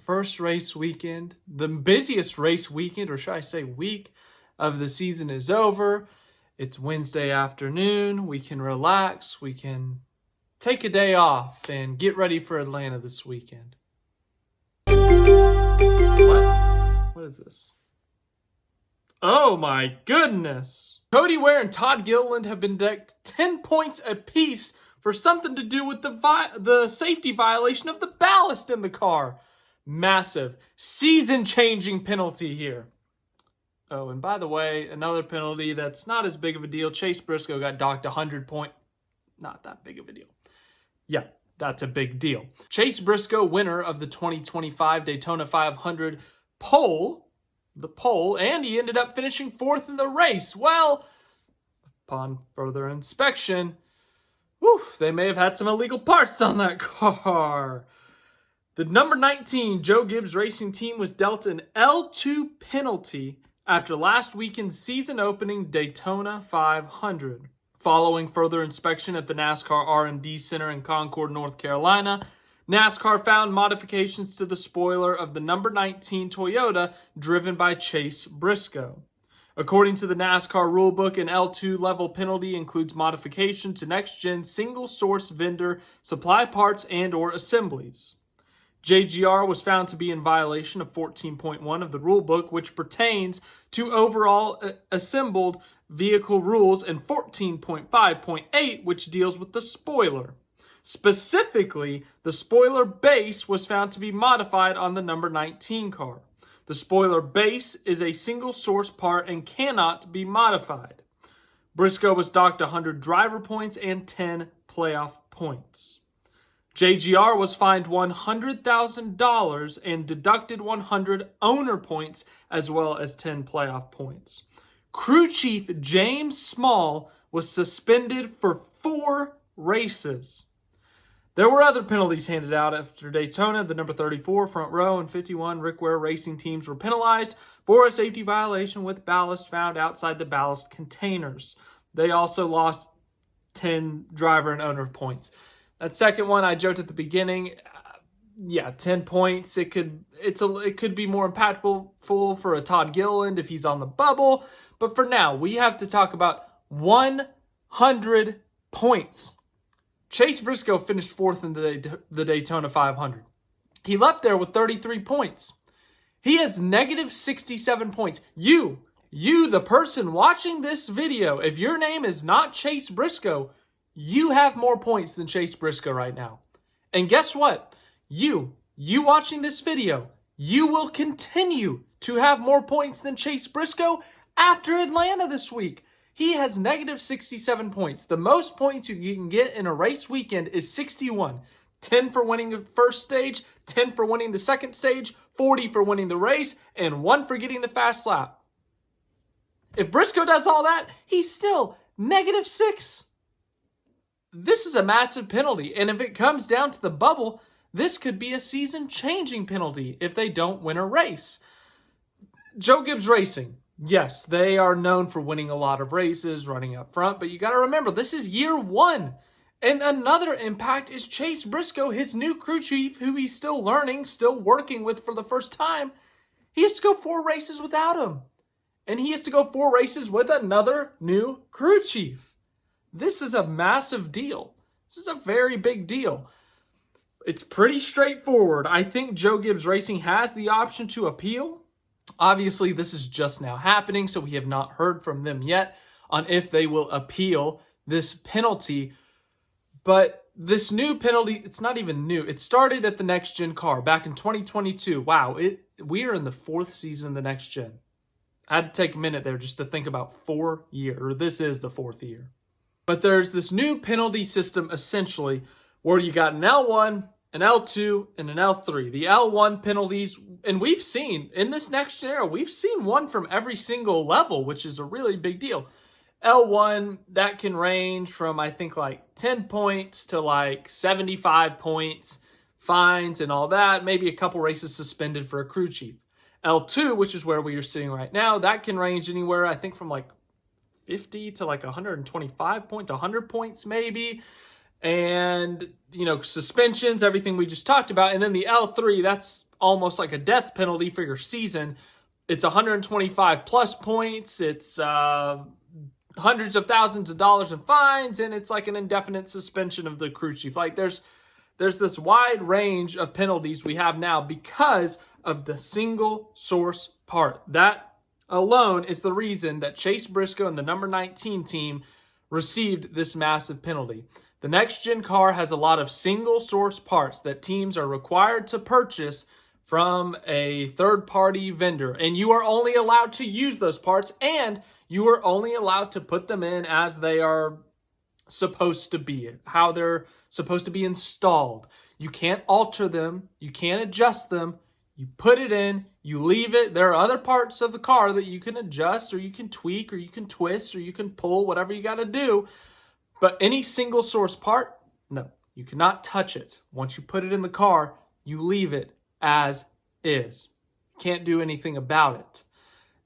first race weekend, the busiest race weekend, or should I say week, of the season is over. It's Wednesday afternoon. We can relax. We can take a day off and get ready for Atlanta this weekend. What is this? Oh my goodness. Cody Ware and Todd Gilliland have been decked 10 points apiece for something to do with the safety violation of the ballast in the car. Massive, season-changing penalty here. Oh, and by the way, another penalty that's not as big of a deal. Chase Briscoe got docked 100 points. Not that big of a deal. Yeah, that's a big deal. Chase Briscoe, winner of the 2025 Daytona 500 pole, and he ended up finishing 4th in the race. Well, upon further inspection, they may have had some illegal parts on that car. The number 19 Joe Gibbs Racing team was dealt an L2 penalty after last weekend's season-opening Daytona 500. Following further inspection at the NASCAR R&D Center in Concord, North Carolina, NASCAR found modifications to the spoiler of the number 19 Toyota driven by Chase Briscoe. According to the NASCAR rulebook, an L2 level penalty includes modification to next-gen single-source vendor supply parts and/or assemblies. JGR was found to be in violation of 14.1 of the rulebook, which pertains to overall assembled vehicle rules, and 14.5.8, which deals with the spoiler. Specifically, the spoiler base was found to be modified on the number 19 car. The spoiler base is a single source part and cannot be modified. Briscoe was docked 100 driver points and 10 playoff points. JGR was fined $100,000 and deducted 100 owner points as well as 10 playoff points. Crew Chief James Small was suspended for 4 races. There were other penalties handed out after Daytona. The number 34 front row and 51 Rick Ware Racing teams were penalized for a safety violation with ballast found outside the ballast containers. They also lost 10 driver and owner points. That second one, I joked at the beginning. 10 points. It could be more impactful for a Todd Gilliland if he's on the bubble. But for now, we have to talk about 100 points. Chase Briscoe finished 4th in the Daytona 500. He left there with 33 points. He has negative 67 points. You, the person watching this video, if your name is not Chase Briscoe, you have more points than Chase Briscoe right now. And guess what? You watching this video, you will continue to have more points than Chase Briscoe after Atlanta this week. He has negative 67 points. The most points you can get in a race weekend is 61. 10 for winning the first stage, 10 for winning the second stage, 40 for winning the race, and 1 for getting the fast lap. If Briscoe does all that, he's still negative 6. This is a massive penalty, and if it comes down to the bubble, this could be a season-changing penalty if they don't win a race. Joe Gibbs Racing. Yes, they are known for winning a lot of races, running up front, but you got to remember, this is year 1. And another impact is Chase Briscoe, his new crew chief, who he's still learning, still working with for the first time. He has to go 4 races without him. And he has to go 4 races with another new crew chief. This is a massive deal. This is a very big deal. It's pretty straightforward. I think Joe Gibbs Racing has the option to appeal. Obviously, this is just now happening, so we have not heard from them yet on if they will appeal this penalty. But this new penalty, it's not even new. It started at the Next Gen car back in 2022. Wow, we are in the 4th season of the Next Gen. I had to take a minute there just to think about 4 years, or this is the 4th year. But there's this new penalty system, essentially, where you got an L1, an L2, and an L3. The L1 penalties, and we've seen, in this next gen era, we've seen one from every single level, which is a really big deal. L1, that can range from, I think, like 10 points to like 75 points, fines and all that. Maybe a couple races suspended for a crew chief. L2, which is where we are sitting right now, that can range anywhere, I think, from like 50 to like 125 points, 100 points maybe. And, you know, suspensions, everything we just talked about. And then the L3, that's almost like a death penalty for your season. It's 125 plus points. It's hundreds of thousands of dollars in fines, and it's like an indefinite suspension of the crew chief. Like there's this wide range of penalties we have now because of the single source part. That alone is the reason that Chase Briscoe and the number 19 team received this massive penalty. The next gen car has a lot of single source parts that teams are required to purchase from a third-party vendor, and you are only allowed to use those parts, and you are only allowed to put them in as they are supposed to be, how they're supposed to be installed. You can't alter them, you can't adjust them. You put it in, you leave it. There are other parts of the car that you can adjust, or you can tweak, or you can twist, or you can pull, whatever you got to do. But any single source part, no, you cannot touch it. Once you put it in the car, you leave it as is. Can't do anything about it.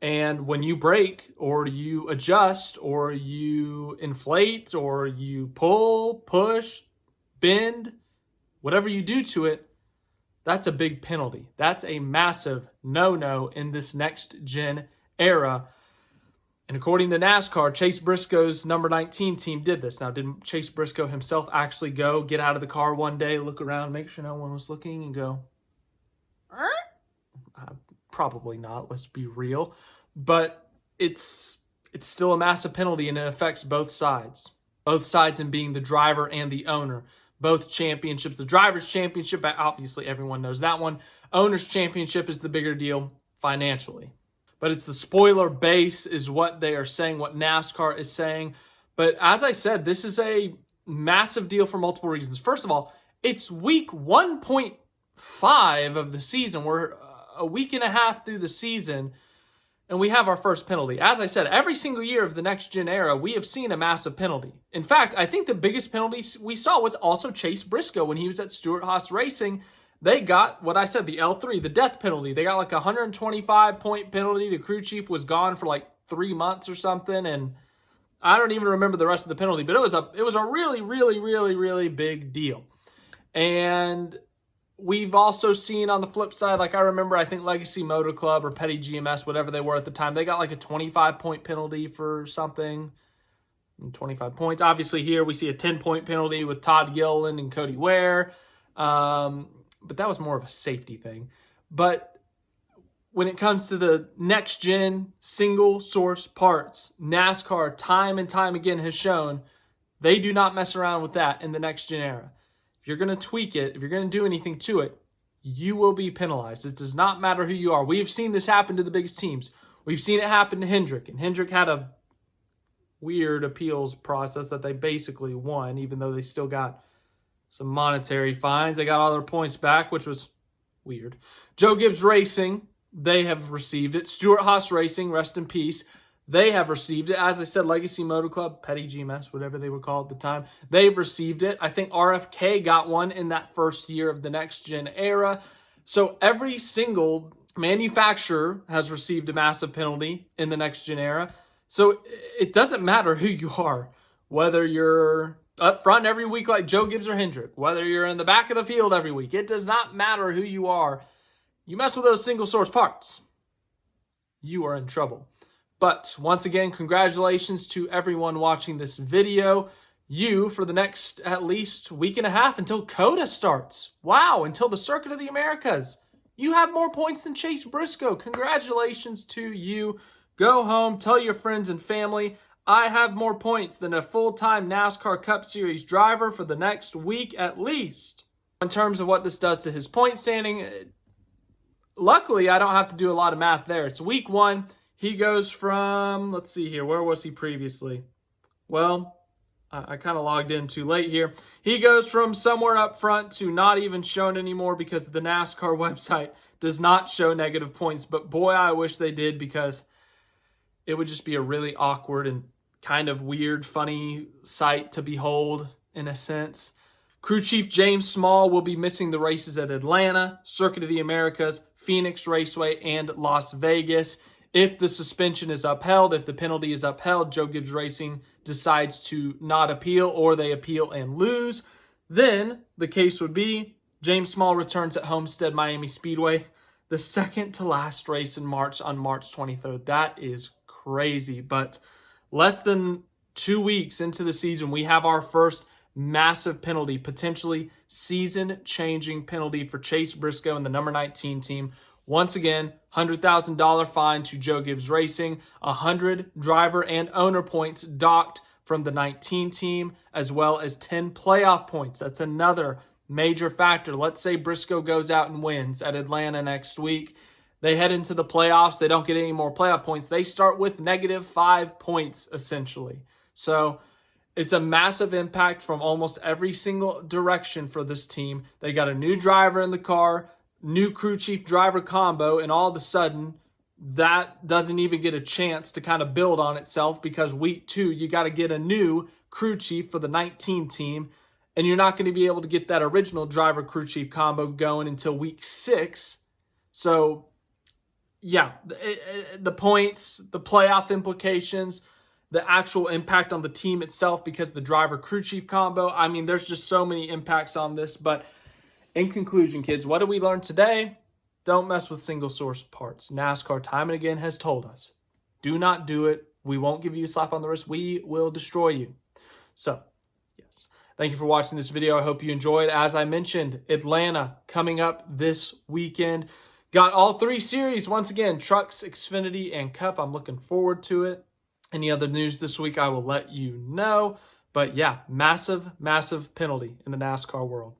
And when you brake, or you adjust, or you inflate, or you pull, push, bend, whatever you do to it, that's a big penalty. That's a massive no-no in this next-gen era. And according to NASCAR, Chase Briscoe's number 19 team did this. Now, did Chase Briscoe himself actually go get out of the car one day, look around, make sure no one was looking, and go, probably not, let's be real. But it's still a massive penalty, and it affects both sides. Both sides in being the driver and the owner. Both championships. The driver's championship, obviously everyone knows that one. Owner's championship is the bigger deal financially. But it's the spoiler base is what they are saying, what NASCAR is saying. But as I said, this is a massive deal for multiple reasons. First of all, it's week 1.5 of the season. We're a week and a half through the season, and we have our first penalty. As I said, every single year of the next-gen era, we have seen a massive penalty. In fact, I think the biggest penalty we saw was also Chase Briscoe when he was at Stewart-Haas Racing. They got, what I said, the L3, the death penalty. They got like a 125-point penalty. The crew chief was gone for like 3 months or something, and I don't even remember the rest of the penalty, but it was a really, really, really, really big deal. And we've also seen on the flip side, like I think Legacy Motor Club or Petty GMS, whatever they were at the time, they got like a 25-point penalty for something. 25 points. Obviously here we see a 10-point penalty with Todd Gilliland and Cody Ware. But that was more of a safety thing. But when it comes to the next-gen single-source parts, NASCAR time and time again has shown they do not mess around with that in the next-gen era. If you're going to tweak it, if you're going to do anything to it, you will be penalized. It does not matter who you are. We've seen this happen to the biggest teams. We've seen it happen to Hendrick, and Hendrick had a weird appeals process that they basically won, even though they still got some monetary fines. They got all their points back, which was weird. Joe Gibbs Racing, they have received it. Stewart-Haas Racing, rest in peace, they have received it. As I said, Legacy Motor Club, Petty GMS, whatever they were called at the time, they've received it. I think RFK got one in that first year of the next-gen era. So every single manufacturer has received a massive penalty in the next-gen era. So it doesn't matter who you are, whether you're up front every week like Joe Gibbs or Hendrick, whether you're in the back of the field every week. It does not matter who you are. You mess with those single source parts, you are in trouble. But once again, congratulations to everyone watching this video. You, for the next at least week and a half until COTA starts. Wow, until the Circuit of the Americas. You have more points than Chase Briscoe. Congratulations to you. Go home, tell your friends and family, I have more points than a full-time NASCAR Cup Series driver for the next week at least. In terms of what this does to his point standing, luckily I don't have to do a lot of math there. It's week 1. He goes from, let's see here, where was he previously? Well, I kind of logged in too late here. He goes from somewhere up front to not even shown anymore because the NASCAR website does not show negative points. But boy, I wish they did, because it would just be a really awkward and kind of weird, funny sight to behold in a sense. Crew Chief James Small will be missing the races at Atlanta, Circuit of the Americas, Phoenix Raceway, and Las Vegas. If the suspension is upheld, if the penalty is upheld, Joe Gibbs Racing decides to not appeal, or they appeal and lose, then the case would be James Small returns at Homestead Miami Speedway, the second to last race in March on March 23rd. That is crazy. But less than 2 weeks into the season, we have our first massive penalty, potentially season-changing penalty for Chase Briscoe and the number 19 team. Once again, $100,000 fine to Joe Gibbs Racing, 100 driver and owner points docked from the 19 team, as well as 10 playoff points. That's another major factor. Let's say Briscoe goes out and wins at Atlanta next week. They head into the playoffs. They don't get any more playoff points. They start with -5 points, essentially. So it's a massive impact from almost every single direction for this team. They got a new driver in the car, new crew chief driver combo, and all of a sudden, that doesn't even get a chance to kind of build on itself, because week 2, you got to get a new crew chief for the 19 team, and you're not going to be able to get that original driver crew chief combo going until week 6. So, yeah, the points, the playoff implications, the actual impact on the team itself because the driver crew chief combo. I mean, there's just so many impacts on this. But in conclusion, kids, what did we learn today? Don't mess with single source parts. NASCAR time and again has told us, do not do it. We won't give you a slap on the wrist. We will destroy you. So, yes. Thank you for watching this video. I hope you enjoyed. As I mentioned, Atlanta coming up this weekend. Got all 3 series once again, Trucks, Xfinity, and Cup. I'm looking forward to it. Any other news this week, I will let you know. But yeah, massive, massive penalty in the NASCAR world.